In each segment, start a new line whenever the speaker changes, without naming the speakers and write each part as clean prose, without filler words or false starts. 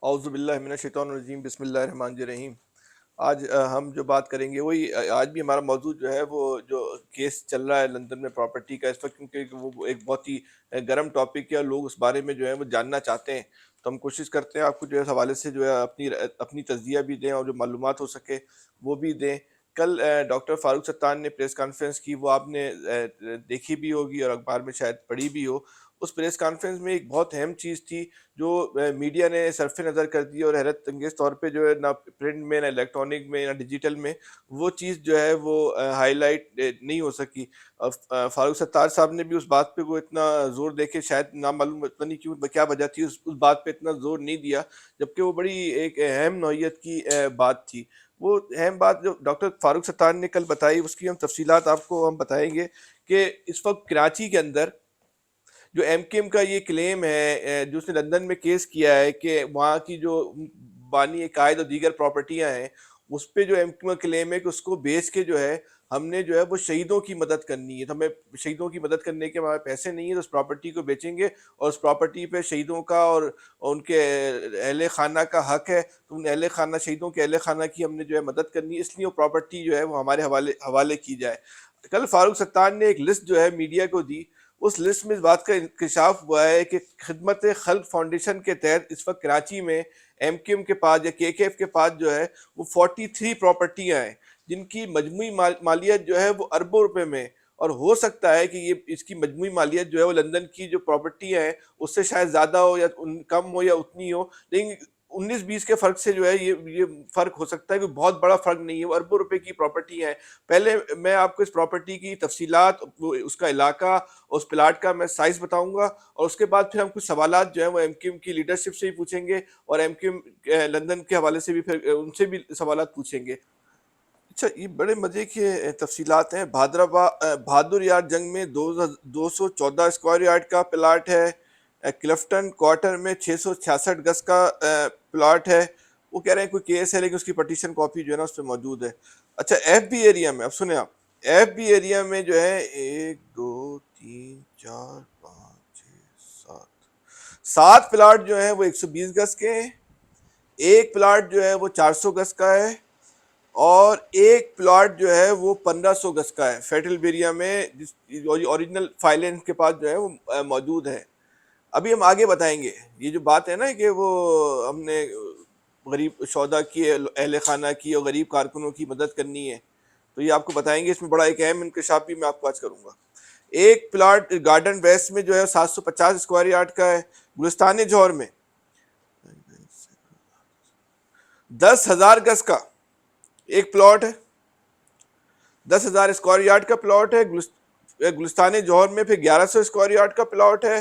اعوذ باللہ من الشیطان الرجیم، بسم اللہ الرحمن الرحیم۔ آج ہم جو بات کریں گے وہی آج بھی ہمارا موضوع جو ہے وہ جو کیس چل رہا ہے لندن میں پراپرٹی کا اس وقت، کیونکہ وہ ایک بہت ہی گرم ٹاپک ہے اور لوگ اس بارے میں جو ہے وہ جاننا چاہتے ہیں۔ تو ہم کوشش کرتے ہیں آپ کو جو ہے اس حوالے سے جو ہے اپنی تجزیہ بھی دیں اور جو معلومات ہو سکے وہ بھی دیں۔ کل ڈاکٹر فاروق ستان نے پریس کانفرنس کی، وہ آپ نے دیکھی بھی ہوگی اور اخبار میں شاید پڑھی بھی ہو۔ اس پریس کانفرنس میں ایک بہت اہم چیز تھی جو میڈیا نے صرف نظر کر دی اور حیرت انگیز طور پہ جو ہے نہ پرنٹ میں، نہ الیکٹرانک میں، نہ ڈیجیٹل میں وہ چیز جو ہے وہ ہائی لائٹ نہیں ہو سکی۔ فاروق ستار صاحب نے بھی اس بات پہ وہ اتنا زور دے کے شاید نہ معلوم پتہ نہیں کیوں کیا وجہ تھی، اس بات پہ اتنا زور نہیں دیا، جبکہ وہ بڑی ایک اہم نوعیت کی بات تھی۔ وہ اہم بات جو ڈاکٹر فاروق ستار نے کل بتائی اس کی ہم تفصیلات آپ کو ہم بتائیں گے کہ اس وقت کراچی کے اندر جو ایم کیم کا یہ کلیم ہے، جو اس نے لندن میں کیس کیا ہے کہ وہاں کی جو بانی قائد اور دیگر پراپرٹیاں ہیں اس پہ جو ایم کیم کا کلیم ہے کہ اس کو بیچ کے جو ہے ہم نے جو ہے وہ شہیدوں کی مدد کرنی ہے، تو ہمیں شہیدوں کی مدد کرنے کے ہمارے پیسے نہیں ہیں، تو اس پراپرٹی کو بیچیں گے اور اس پراپرٹی پہ شہیدوں کا اور ان کے اہل خانہ کا حق ہے، تو ان اہل خانہ شہیدوں کے اہل خانہ کی ہم نے جو ہے مدد کرنی ہے، اس لیے وہ پراپرٹی جو ہے وہ ہمارے حوالے کی جائے۔ کل فاروق ستار نے ایک لسٹ جو ہے میڈیا کو دی، اس لسٹ میں اس بات کا انکشاف ہوا ہے کہ خدمت خلق فاؤنڈیشن کے تحت اس وقت کراچی میں ایم کیو ایم کے پاس یا کے ایف کے پاس جو ہے وہ 43 پراپرٹیاں ہیں جن کی مجموعی مالیت جو ہے وہ اربوں روپے میں، اور ہو سکتا ہے کہ یہ اس کی مجموعی مالیت جو ہے وہ لندن کی جو پراپرٹیاں ہیں اس سے شاید زیادہ ہو یا کم ہو یا اتنی ہو، لیکن 19-20 کے فرق سے جو ہے یہ فرق ہو سکتا ہے کہ بہت بڑا فرق نہیں ہے، وہ اربوں روپے کی پراپرٹی ہے۔ پہلے میں آپ کو اس پراپرٹی کی تفصیلات، اس کا علاقہ، اس پلاٹ کا میں سائز بتاؤں گا، اور اس کے بعد پھر ہم کچھ سوالات جو ہیں وہ ایم کیو ایم کی لیڈرشپ سے بھی پوچھیں گے اور ایم کیو ایم لندن کے حوالے سے بھی پھر ان سے بھی سوالات پوچھیں گے۔ اچھا، یہ بڑے مزے کی تفصیلات ہیں۔ بہادر یار جنگ میں 214 اسکوائر یارڈ کا پلاٹ ہے۔ کلفٹن کوارٹر میں 666 گز کا پلاٹ ہے۔ وہ کہہ رہے ہیں کوئی کیس ہے لیکن اس کی پٹیشن کاپی جو ہے نا اس پہ موجود ہے۔ اچھا، ایف بی ایریا میں، اب سنیں آپ، ایف بی ایریا میں جو ہے 1 2 3 4 5 6 7 پلاٹ جو ہیں وہ 120 گز کے ہیں، ایک پلاٹ جو ہے وہ 400 گز کا ہے، اور ایک پلاٹ جو ہے وہ 1500 گز کا ہے فیٹل بیریا میں، جس اوریجنل فائلیں کے پاس جو ہے وہ موجود ہے۔ ابھی ہم آگے بتائیں گے یہ جو بات ہے نا کہ وہ ہم نے غریب شہداء کی، اہل خانہ کی اور غریب کارکنوں کی مدد کرنی ہے، تو یہ آپ کو بتائیں گے۔ اس میں بڑا ایک اہم انکشاف بھی میں آپ کو آج کروں گا۔ ایک پلاٹ گارڈن ویسٹ میں جو ہے 750 اسکوائر یارڈ کا ہے، گلستان جوہر میں 10,000 گز کا ایک پلاٹ ہے، 10,000 اسکوائر یارڈ کا پلاٹ ہے گلستان جوہر میں۔ پھر 1100 اسکوائر یارڈ کا پلاٹ ہے،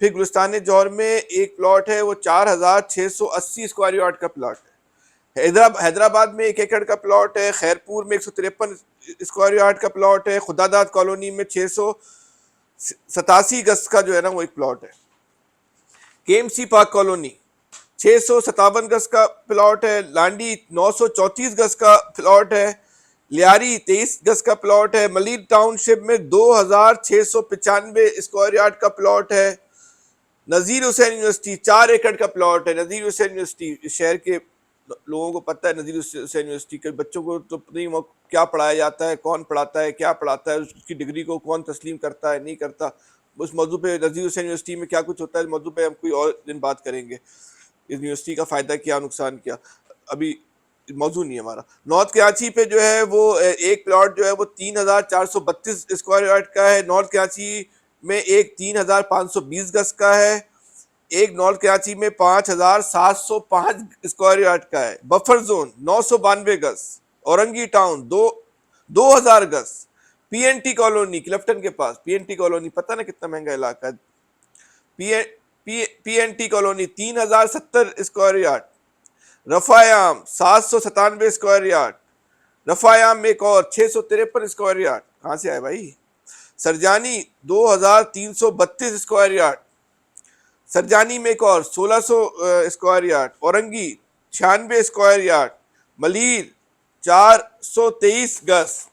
پھر گلستان جوہر میں ایک پلاٹ ہے وہ 4,680 اسکوائر یارڈ کا پلاٹ ہے۔ حیدرآباد میں 1 ایکڑ کا پلاٹ ہے، خیرپور میں 153 اسکوائر یارڈ کا پلاٹ ہے، خداداد کالونی میں 687 گز کا جو ہے نا وہ ایک پلاٹ ہے، کے ایم سی پارک کالونی 657 گز کا پلاٹ ہے، لانڈی 934 گز کا پلاٹ ہے، لیاری 23 گز کا پلاٹ ہے، ملیر ٹاؤن شپ میں 2,695 اسکوائر یارڈ کا پلاٹ ہے، نذیر حسین یونیورسٹی 4 ایکڑ کا پلاٹ ہے۔ نذیر حسین یونیورسٹی شہر کے لوگوں کو پتہ ہے، نذیر حسین یونیورسٹی کے بچوں کو تو نہیں وہ کیا پڑھایا جاتا ہے، کون پڑھاتا ہے، کیا پڑھاتا ہے، اس کی ڈگری کو کون تسلیم کرتا ہے نہیں کرتا، اس موضوع پہ نذیر حسین یونیورسٹی میں کیا کچھ ہوتا ہے، اس موضوع پہ ہم کوئی اور دن بات کریں گے، اس یونیورسٹی کا فائدہ کیا نقصان کیا، ابھی موضوع نہیں ہے ہمارا۔ نارتھ کراچی پہ جو ہے وہ ایک پلاٹ جو ہے وہ 3,432 اسکوائر یارڈ کا ہے، نارتھ کراچی میں ایک 3,520 گز کا ہے، ایک نارتھ کراچی میں 5,705 اسکوائر یارڈ کا ہے، بفر زون 992 گز، اورنگی ٹاؤن 2,000 گز، P N T colony Clifton کے پاس، پی این ٹی کالونی پتہ نا کتنا مہنگا علاقہ ہے، P N T colony 3,070 square yard, رفاعام 797 اسکوائر یارڈ، رفاعام میں ایک اور 653 اسکوائر یارڈ، کہاں سے آئے بھائی، سرجانی 2,332 اسکوائر یارڈ، سرجانی میں ایک اور 1,600 square yard, Orangi 96 square yard, Malir 423 گز،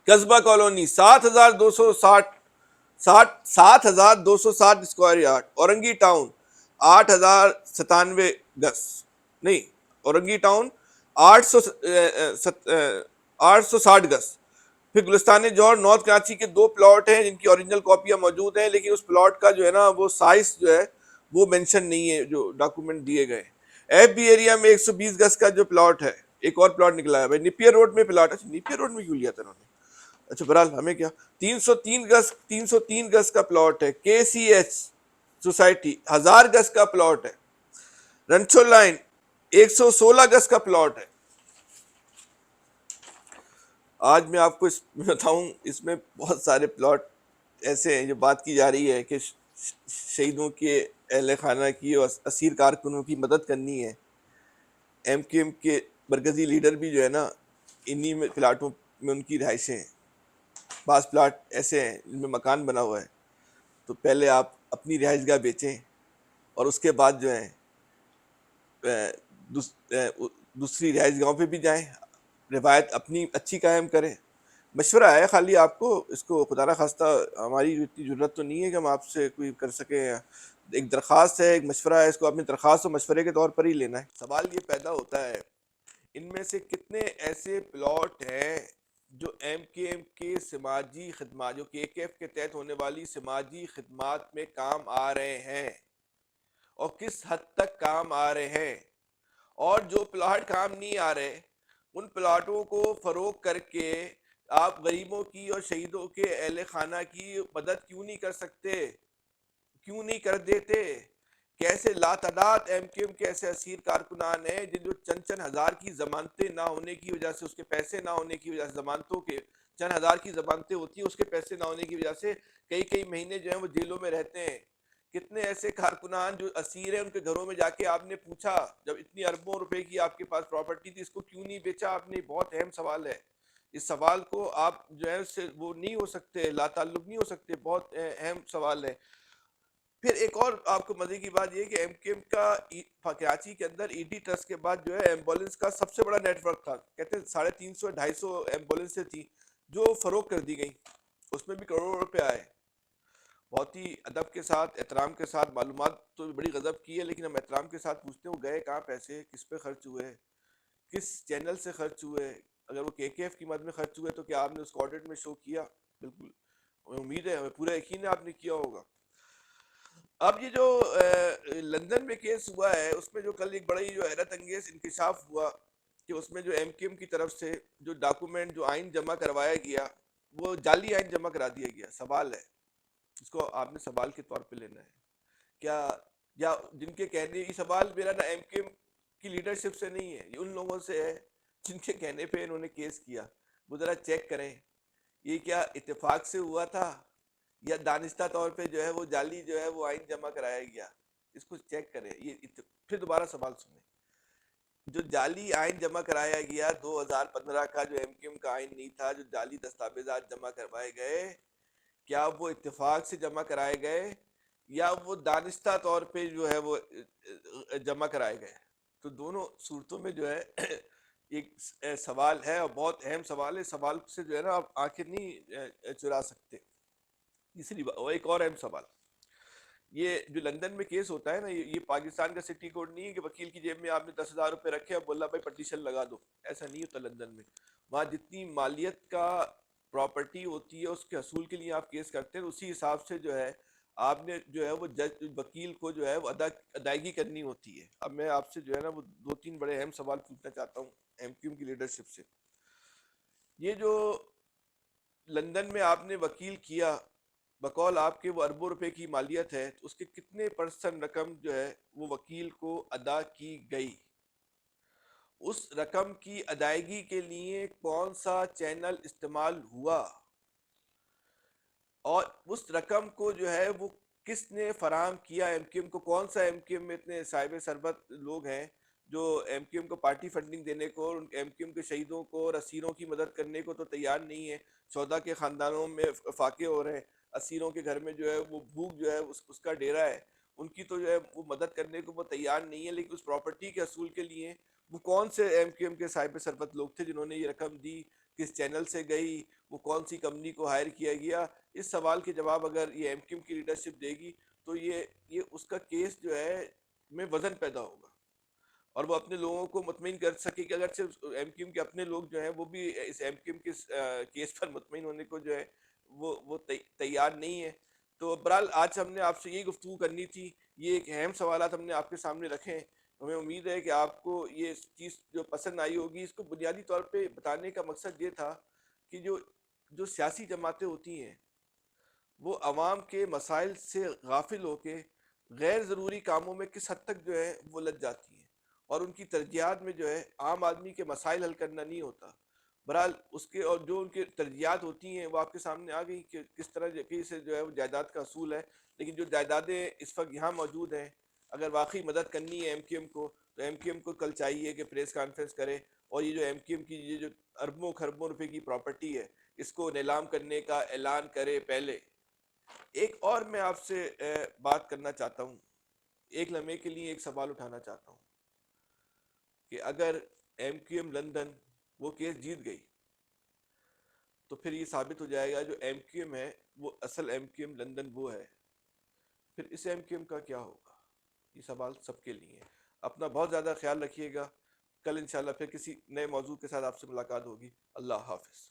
قصبہ colony 7,260 square yard, Orangi town 8,097 گز نہیں، اورنگی ٹاؤن 860 گز. پھر گلستان جوہر نارتھ کراچی کے 2 پلاٹ ہیں جن کی اوریجنل کاپیاں موجود ہیں، لیکن اس پلاٹ کا جو ہے نا وہ سائز جو ہے وہ مینشن نہیں ہے جو ڈاکومنٹ دیے گئے. ایف بی ایریا میں 120 گز کا جو پلاٹ ہے، ایک اور پلاٹ نکلا ہے بھائی نیپیر روڈ میں پلاٹ. اچھا نیپیر روڈ میں کیوں لیا تھا انہوں نے؟ اچھا بہرحال ہمیں کیا. 303 گز کا پلاٹ ہے کے سی ایچ سوسائٹی، 1000 گز کا پلاٹ ہے. رنچو لائن 116 گز کا پلاٹ ہے. آج میں آپ کو اس میں بتاؤں، اس میں بہت سارے پلاٹ ایسے ہیں جو بات کی جا رہی ہے کہ شہیدوں کے اہل خانہ کی اور اسیر کارکنوں کی مدد کرنی ہے. ایم کیو ایم کے مرکزی لیڈر بھی جو ہے نا انہی میں پلاٹوں میں ان کی رہائشیں ہیں. بعض پلاٹ ایسے ہیں جن میں مکان بنا ہوا ہے، تو پہلے آپ اپنی رہائش گاہ بیچیں اور اس کے بعد جو ہے دوسری رہائش گاہوں پہ بھی جائیں، روایت اپنی اچھی قائم کریں. مشورہ ہے خالی آپ کو، اس کو خدا نہ خواستہ ہماری اتنی ضرورت تو نہیں ہے کہ ہم آپ سے کوئی کر سکیں. ایک درخواست ہے، ایک مشورہ ہے، اس کو اپنی درخواست و مشورے کے طور پر ہی لینا ہے. سوال یہ پیدا ہوتا ہے ان میں سے کتنے ایسے پلاٹ ہیں جو ایم کے ایم کے سماجی خدمات، جو کے کے ایف کے تحت ہونے والی سماجی خدمات میں کام آ رہے ہیں اور کس حد تک کام آ رہے ہیں، اور جو پلاٹ کام نہیں آ رہے ان پلاٹوں کو فروغ کر کے آپ غریبوں کی اور شہیدوں کے اہل خانہ کی مدد کیوں نہیں کر سکتے، کیوں نہیں کر دیتے؟ کیسے لاتعداد ایم کیو ایم کے ایسے اسیر کارکنان ہیں جن جو چند چند ہزار کی ضمانتیں نہ ہونے کی وجہ سے، اس کے پیسے نہ ہونے کی وجہ سے، ضمانتوں کے چند ہزار کی ضمانتیں ہوتی ہیں، اس کے پیسے نہ ہونے کی وجہ سے کئی کئی مہینے جو ہیں وہ جیلوں میں رہتے ہیں. کتنے ایسے کارکنان جو اسیر ہیں، ان کے گھروں میں جا کے آپ نے پوچھا جب اتنی اربوں روپے کی آپ کے پاس پراپرٹی تھی، اس کو کیوں نہیں بیچا آپ نے؟ بہت اہم سوال ہے. اس سوال کو آپ جو ہے اس سے وہ نہیں ہو سکتے، لا تعلق نہیں ہو سکتے، بہت اہم سوال ہے. پھر ایک اور آپ کو مزے کی بات یہ کہ ایم کیو ایم کا کراچی کے اندر ای ڈی ٹرسٹ کے بعد جو ہے ایمبولینس کا سب سے بڑا نیٹ ورک تھا. کہتے ہیں 350 250 ایمبولینسیں تھیں جو فروغ کر دی گئیں، اس میں بھی کروڑوں روپے آئے. بہت ہی ادب کے ساتھ، احترام کے ساتھ، معلومات تو بڑی غضب کی ہے لیکن ہم احترام کے ساتھ پوچھتے ہیں وہ گئے کہاں پیسے، کس پہ خرچ ہوئے، کس چینل سے خرچ ہوئے؟ اگر وہ کے ایف کی مد میں خرچ ہوئے تو کیا آپ نے اس کو آڈٹ میں شو کیا؟ بالکل امید ہے، ہمیں پورا یقین ہے آپ نے کیا ہوگا. اب یہ جو لندن میں کیس ہوا ہے، اس میں جو کل ایک بڑا ہی جو حیرت انگیز انکشاف ہوا کہ اس میں جو ایم کیو ایم کی طرف سے جو ڈاکومنٹ، جو آئین جمع کروایا گیا، وہ جعلی آئین جمع کرا دیا گیا. سوال ہے، اس کو آپ نے سوال کے طور پہ لینا ہے. کیا یا جن کے کہنے، یہ سوال میرا نا ایم کیو ایم کی لیڈرشپ سے نہیں ہے، یہ ان لوگوں سے ہے جن کے کہنے پہ انہوں نے کیس کیا. وہ ذرا چیک کریں یہ کیا اتفاق سے ہوا تھا یا دانستہ طور پہ جو ہے وہ جعلی جو ہے وہ آئین جمع کرایا گیا. اس کو چیک کریں. پھر دوبارہ سوال سنیں. جو جعلی آئین جمع کرایا گیا 2015 کا، جو ایم کیو ایم کا آئین نہیں تھا، جو جعلی دستاویزات جمع کروائے گئے، کیا وہ اتفاق سے جمع کرائے گئے یا وہ دانستہ طور پہ جو ہے وہ جمع کرائے گئے؟ تو دونوں صورتوں میں جو ہے ایک سوال ہے اور بہت اہم سوال ہے. سوال سے جو ہے نا آپ آنکھیں نہیں چرا سکتے. تیسری بات، اور ایک اور اہم سوال، یہ جو لندن میں کیس ہوتا ہے نا، یہ پاکستان کا سٹی کوڈ نہیں ہے کہ وکیل کی جیب میں آپ نے 10,000 روپے رکھے اور بولا بھائی پٹیشن لگا دو. ایسا نہیں ہوتا لندن میں. وہاں جتنی مالیت کا پراپرٹی ہوتی ہے اس کے حصول کے لیے آپ کیس کرتے ہیں، اسی حساب سے جو ہے آپ نے جو ہے وہ جج وکیل کو جو ہے وہ ادائیگی کرنی ہوتی ہے. اب میں آپ سے جو ہے نا وہ 2-3 بڑے اہم سوال پوچھنا چاہتا ہوں ایم کیو ایم کی لیڈرشپ سے. یہ جو لندن میں آپ نے وکیل کیا، بقول آپ کے وہ اربوں روپے کی مالیت ہے، تو اس کے کتنے % رقم جو ہے وہ وکیل کو ادا کی گئی؟ اس رقم کی ادائیگی کے لیے کون سا چینل استعمال ہوا؟ اور اس رقم کو جو ہے وہ کس نے فراہم کیا ایم کیو ایم کو؟ کون سا ایم کیو ایم میں اتنے صاحب ثروت لوگ ہیں جو ایم کیو ایم کو پارٹی فنڈنگ دینے کو اور ایم کیو ایم کے شہیدوں کو اور اسیروں کی مدد کرنے کو تو تیار نہیں ہے؟ شہدا کے خاندانوں میں فاقے ہو رہے ہیں، اسیروں کے گھر میں جو ہے وہ بھوک جو ہے اس کا ڈیرا ہے، ان کی تو جو ہے وہ مدد کرنے کو وہ تیار نہیں ہے. لیکن اس پراپرٹی کے حصول کے لیے وہ کون سے ایم کیو ایم کے صاحب ثروت لوگ تھے جنہوں نے یہ رقم دی؟ کس چینل سے گئی؟ وہ کون سی کمپنی کو ہائر کیا گیا؟ اس سوال کے جواب اگر یہ ایم کیو ایم کی لیڈرشپ دے گی تو یہ اس کا کیس جو ہے میں وزن پیدا ہوگا، اور وہ اپنے لوگوں کو مطمئن کر سکے کہ اگر صرف ایم کیو ایم کے اپنے لوگ جو ہیں وہ بھی اس ایم کیو ایم کے کیس پر مطمئن ہونے کو جو ہے وہ تیار نہیں ہے. تو برحال آج ہم نے آپ سے یہی گفتگو کرنی تھی، یہ ایک اہم سوالات ہم نے آپ کے سامنے رکھے ہیں. ہمیں امید ہے کہ آپ کو یہ چیز جو پسند آئی ہوگی. اس کو بنیادی طور پہ بتانے کا مقصد یہ تھا کہ جو سیاسی جماعتیں ہوتی ہیں وہ عوام کے مسائل سے غافل ہو کے غیر ضروری کاموں میں کس حد تک جو ہے وہ لگ جاتی ہیں، اور ان کی ترجیحات میں جو ہے عام آدمی کے مسائل حل کرنا نہیں ہوتا. بہرحال اس کے اور جو ان کے ترجیحات ہوتی ہیں وہ آپ کے سامنے آ گئی کہ کس طرح سے جو ہے وہ جائیداد کا اصول ہے. لیکن جو جائیدادیں اس وقت یہاں موجود ہیں، اگر واقعی مدد کرنی ہے ایم کیو ایم کو، تو ایم کیو ایم کو کل چاہیے کہ پریس کانفرنس کرے، اور یہ جو ایم کیو ایم کی یہ جو اربوں خربوں روپے کی پراپرٹی ہے اس کو نیلام کرنے کا اعلان کرے پہلے. ایک اور میں آپ سے بات کرنا چاہتا ہوں، ایک لمحے کے لیے ایک سوال اٹھانا چاہتا ہوں کہ اگر ایم کیو ایم لندن وہ کیس جیت گئی تو پھر یہ ثابت ہو جائے گا جو ایم کیو ایم ہے وہ اصل ایم کیو ایم لندن وہ ہے. پھر اس ایم کیو ایم کا کیا ہوگا؟ یہ سوال سب کے لیے ہے. اپنا بہت زیادہ خیال رکھیے گا. کل انشاءاللہ پھر کسی نئے موضوع کے ساتھ آپ سے ملاقات ہوگی. اللہ حافظ.